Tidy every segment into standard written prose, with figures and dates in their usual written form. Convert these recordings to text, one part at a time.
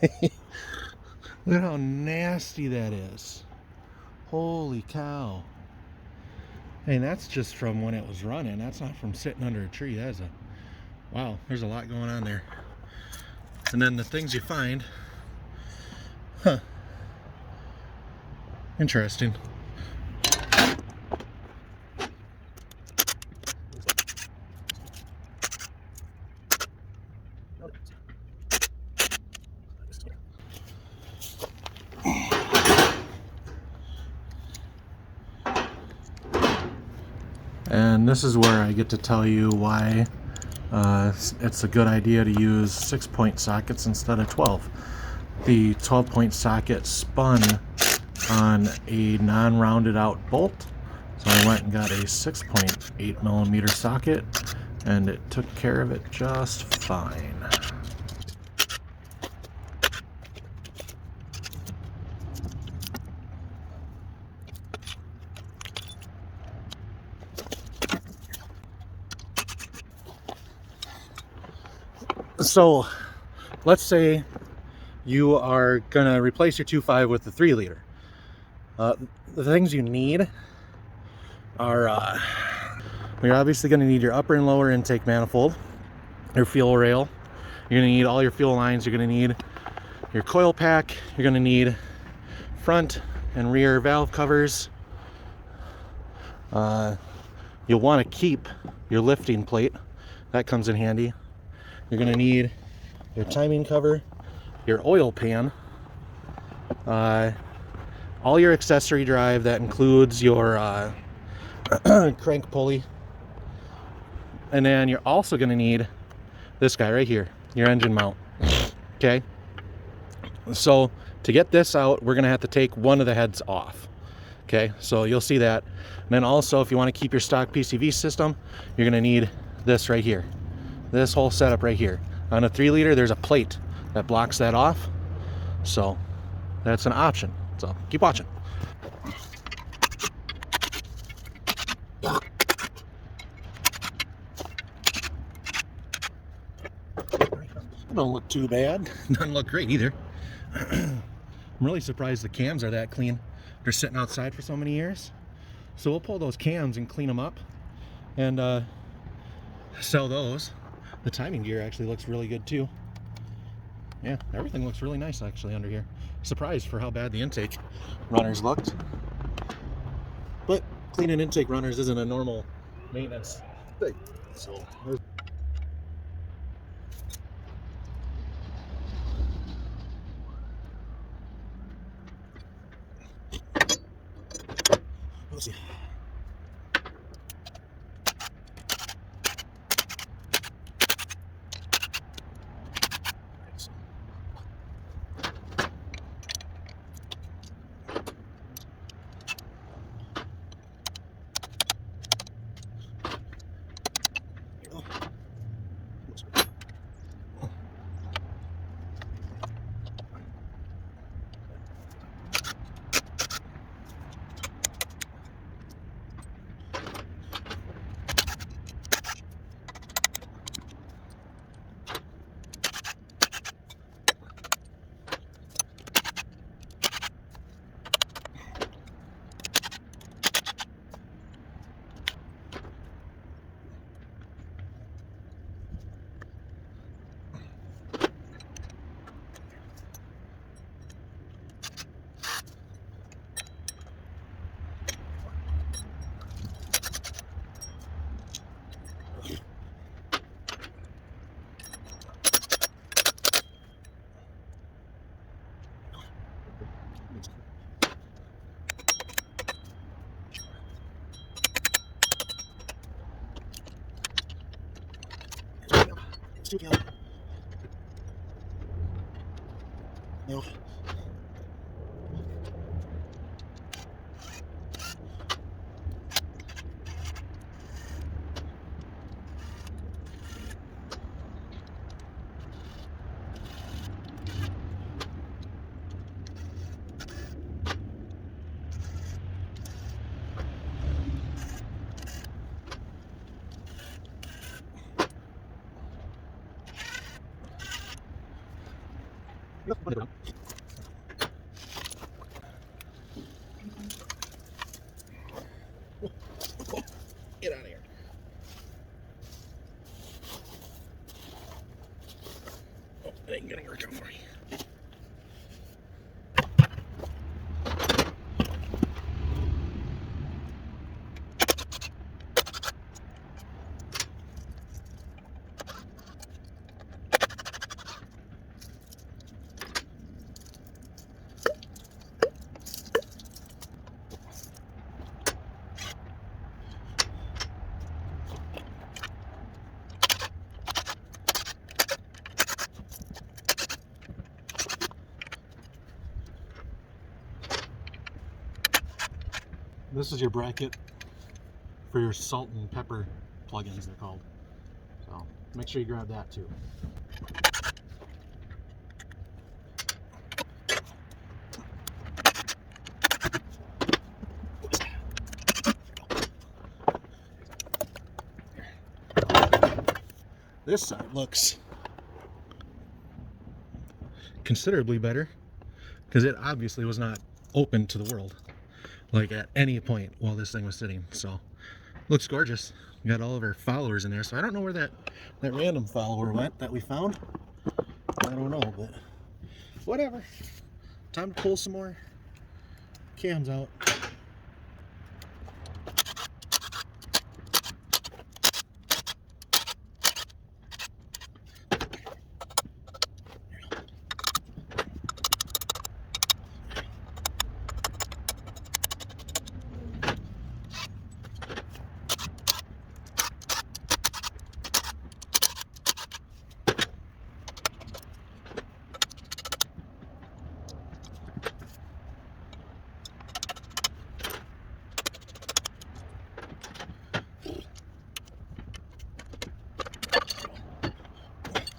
Look at how nasty that is. Holy cow. And that's just from when it was running. That's not from sitting under a tree. That's a, wow, there's a lot going on there. And then the things you find, huh, interesting. And this is where I get to tell you why it's a good idea to use 6-point sockets instead of 12. The 12-point socket spun on a non-rounded out bolt, so I went and got a 6.8mm socket, and it took care of it just fine. So let's say you are gonna replace your 2.5 with the 3-liter. The things you need are you're obviously going to need your upper and lower intake manifold, your fuel rail, you're going to need all your fuel lines, you're going to need your coil pack, you're going to need front and rear valve covers. You'll want to keep your lifting plate, that comes in handy. You're going to need your timing cover, your oil pan, all your accessory drive, that includes your crank pulley, and then you're also going to need this guy right here, your engine mount. Okay, so to get this out, we're going to have to take one of the heads off. Okay, so you'll see that. And then also, if you want to keep your stock PCV system, you're going to need this right here, this whole setup right here. On a 3-liter, there's a plate that blocks that off, so that's an option. So keep watching. Don't look too bad. Doesn't look great either. I'm really surprised the cams are that clean. They're sitting outside for so many years. So we'll pull those cams and clean them up and sell those. The timing gear actually looks really good too. Yeah, everything looks really nice actually under here. Surprised for how bad the intake runners looked. But cleaning intake runners isn't a normal maintenance thing. So let's see. No. Get out of here. Oh, it ain't gonna work out for you. This is your bracket for your salt and pepper plugins, they're called. So make sure you grab that too. This side looks considerably better because it obviously was not open to the world like at any point while this thing was sitting. So looks gorgeous. We got all of our followers in there, so I don't know where that random follower went that we found. I don't know, but whatever. Time to pull some more cans out.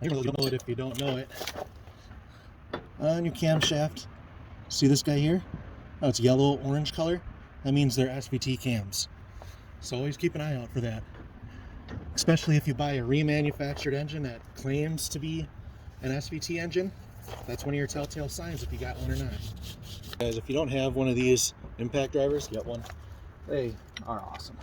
You'll know it if you don't know it. On your camshaft, see this guy here? Oh, it's yellow orange color. That means they're SVT cams. So always keep an eye out for that. Especially if you buy a remanufactured engine that claims to be an SVT engine. That's one of your telltale signs if you got one or not. Guys, if you don't have one of these impact drivers, get one. They are awesome.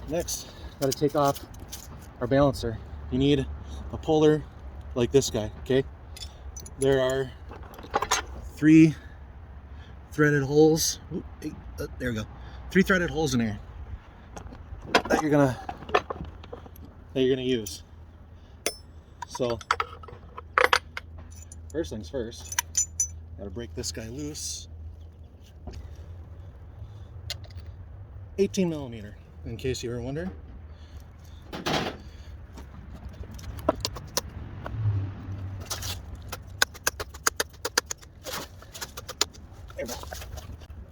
Next, got to take off our balancer. You need a puller like this guy, okay? There are 3 threaded holes. Ooh, there we go. 3 threaded holes in there that you're gonna use. So first things first, got to break this guy loose. 18 millimeter, in case you were wondering.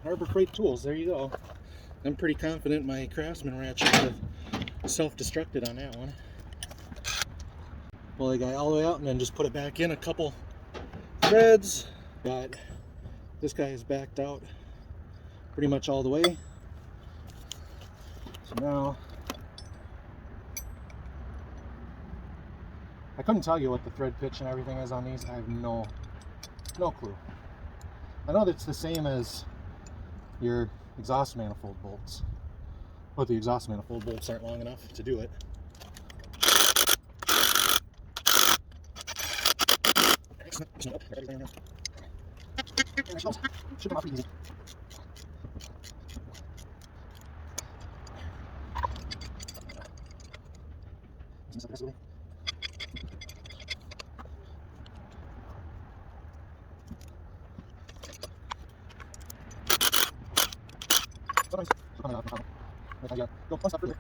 Harbor Freight tools, there you go. I'm pretty confident my Craftsman ratchet would have self-destructed on that one. Pull the guy all the way out and then just put it back in a couple threads. Got this guy is backed out pretty much all the way. So now, I couldn't tell you what the thread pitch and everything is on these. I have no clue. I know that's the same as your exhaust manifold bolts, but the exhaust manifold bolts aren't long enough to do it. Should come out pretty easy. Go one step further.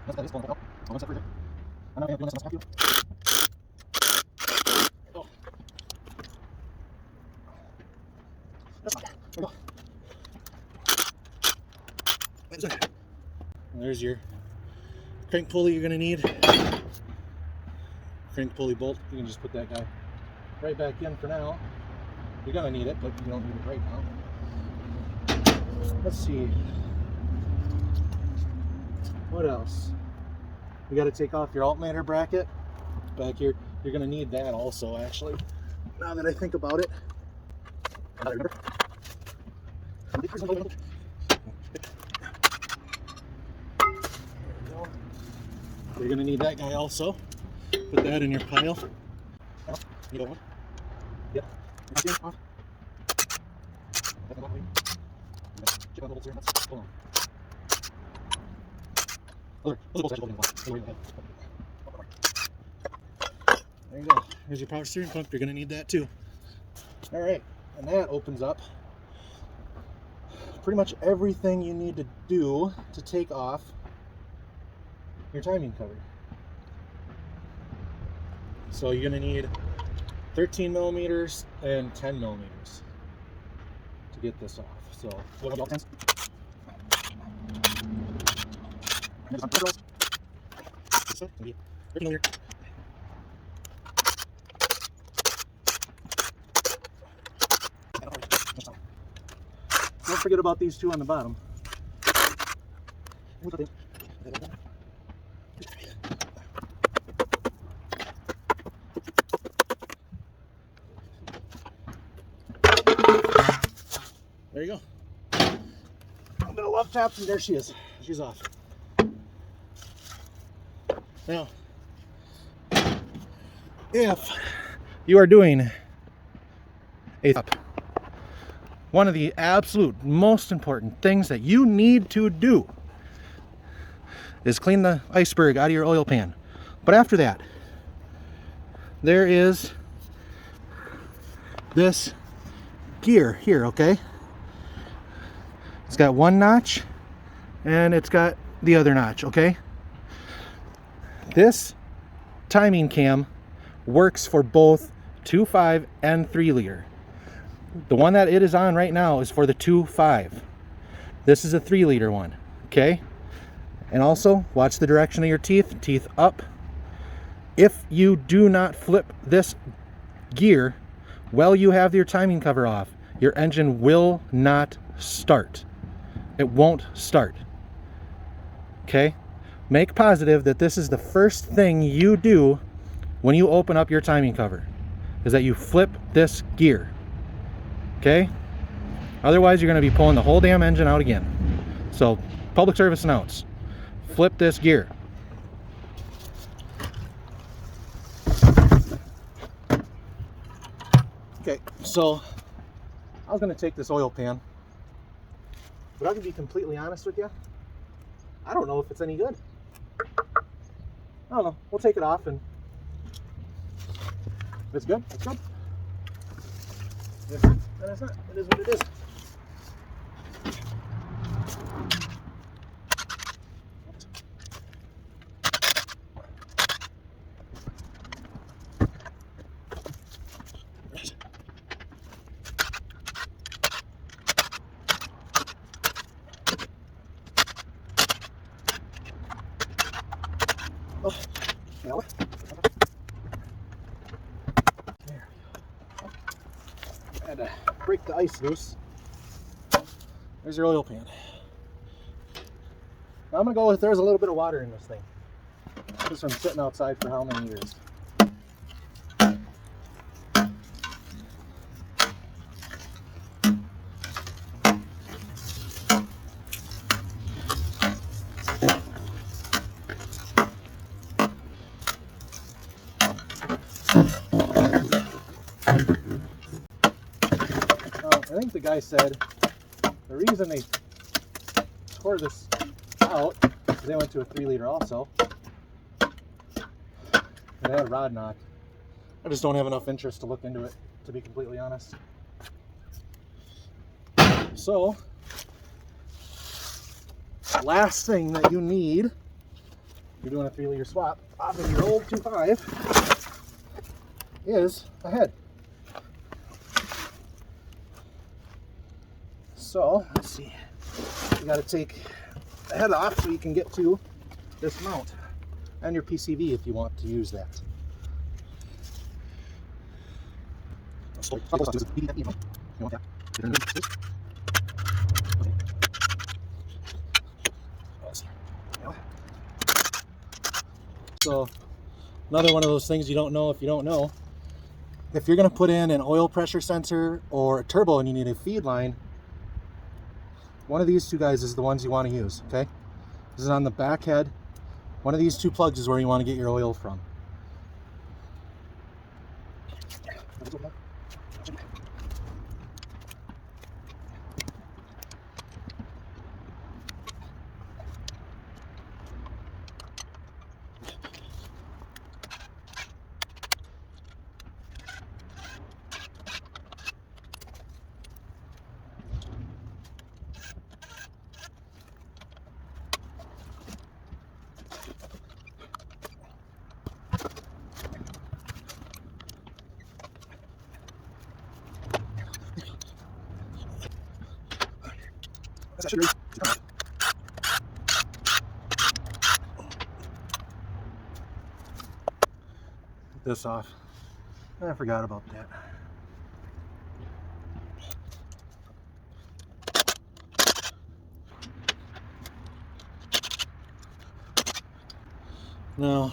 That's that is going out. One step further. I'm not going to do this unless I have to. Oh. That's not. There we go. And there's your crank pulley you're going to need. Crank pulley bolt. You can just put that guy right back in for now. You're going to need it, but you don't need it right now. Let's see. What else? You got to take off your alternator bracket back here. You're going to need that also, actually. Now that I think about it. You're going to need that guy also. Put that in your pile. Yep. There you go. There's your power steering pump. You're going to need that too. All right, and that opens up pretty much everything you need to do to take off your timing cover. So you're going to need 13 millimeters and 10 millimeters to get this off. So what about pens? Don't forget about these two on the bottom. There you go. A little bit of love taps and there she is. She's off. Now, if you are doing a top, one of the absolute most important things that you need to do is clean the iceberg out of your oil pan. But after that, there is this gear here, okay? It's got one notch and it's got the other notch, okay? This timing cam works for both 2.5 and 3 liter. The one that it is on right now is for the 2.5. This is a 3 liter one, okay? And also, watch the direction of your teeth up. If you do not flip this gear while you have your timing cover off, your engine will not start. It won't start, okay? Make positive that this is the first thing you do when you open up your timing cover, is that you flip this gear. Okay? Otherwise, you're going to be pulling the whole damn engine out again. So, public service announce. Flip this gear. Okay, so I was going to take this oil pan, but I can be completely honest with you. I don't know if it's any good. I don't know. We'll take it off and if it's good, it's good. If it's not, it is what it is. Oh, no. There. I had to break the ice loose. There's your oil pan. Now I'm gonna go with, there's a little bit of water in this thing. This one's sitting outside for how many years? I think the guy said the reason they tore this out is they went to a 3 liter also. And they had a rod knot. I just don't have enough interest to look into it, to be completely honest. So, last thing that you need, you're doing a 3 liter swap off of your old 2.5, is a head. So, let's see, you got to take the head off so you can get to this mount and your PCV if you want to use that. So another one of those things you don't know if you don't know. If you're going to put in an oil pressure sensor or a turbo and you need a feed line, one of these two guys is the ones you want to use, okay? This is on the back head. One of these two plugs is where you want to get your oil from. This off. I forgot about that. Now,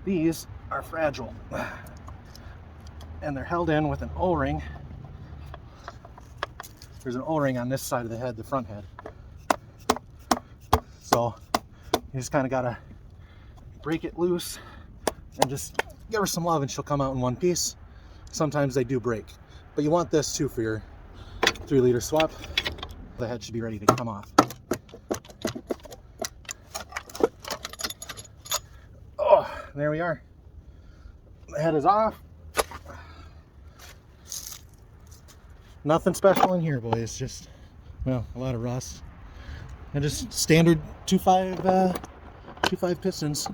these are fragile and they're held in with an O-ring. There's an O-ring on this side of the head, the front head. So you just kind of gotta break it loose and just give her some love and she'll come out in one piece. Sometimes they do break, but you want this too for your 3-liter swap. The head should be ready to come off. Oh, there we are. The head is off. Nothing special in here, boys. Just, well, a lot of rust and just standard 2.5 pistons.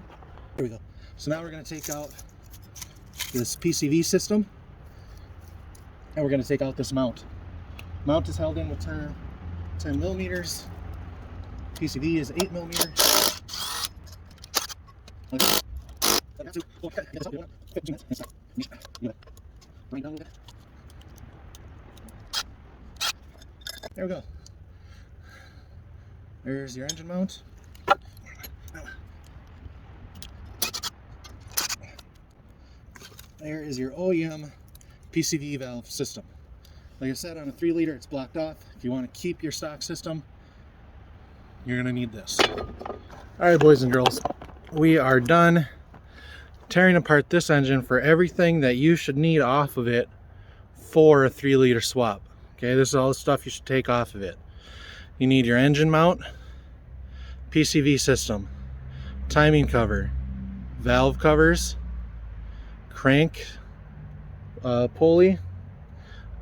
There we go. So now we're going to take out this PCV system and we're going to take out this mount. Mount is held in with 10 millimeters. PCV is 8 millimeters. There we go. There's your engine mount. There is your OEM PCV valve system. Like I said, on a 3-liter, it's blocked off. If you want to keep your stock system, you're going to need this. All right, boys and girls, we are done tearing apart this engine for everything that you should need off of it for a 3-liter swap. Okay, this is all the stuff you should take off of it. You need your engine mount, PCV system, timing cover, valve covers, crank, pulley,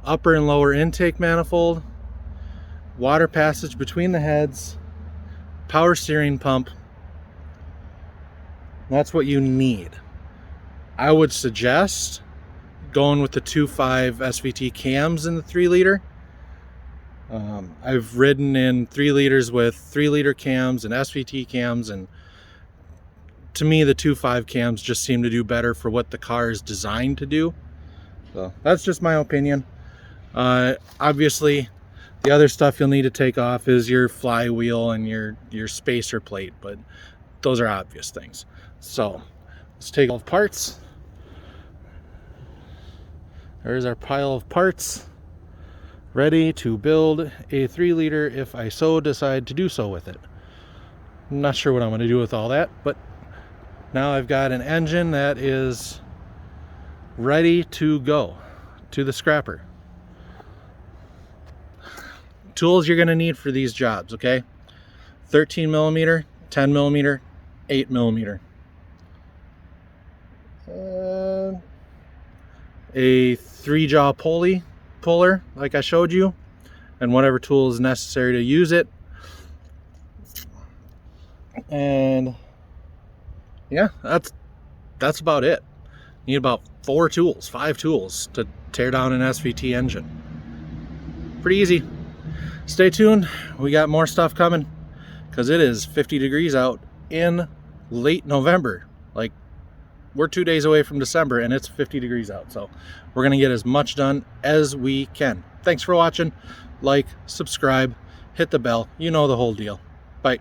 upper and lower intake manifold, water passage between the heads, power steering pump. That's what you need. I would suggest going with the 2.5 SVT cams in the 3-liter. I've ridden in 3-liters with 3-liter cams and SVT cams, and to me the 2.5 cams just seem to do better for what the car is designed to do. So that's just my opinion. Obviously the other stuff you'll need to take off is your flywheel and your spacer plate, but those are obvious things. So let's take all the parts. There's our pile of parts, ready to build a 3-liter if I so decide to do so with it. I'm not sure what I'm going to do with all that, but now I've got an engine that is ready to go to the scrapper. Tools you're going to need for these jobs, okay? 13 millimeter, 10 millimeter, 8 millimeter. A 3-jaw puller like I showed you, and whatever tool is necessary to use it. And yeah, that's about it. You need about 5 tools to tear down an SVT engine. Pretty easy. Stay tuned, we got more stuff coming because it is 50 degrees out in late November. Like, we're 2 days away from December and it's 50 degrees out, so we're gonna get as much done as we can. Thanks for watching. Like, subscribe, hit the bell, you know the whole deal. Bye.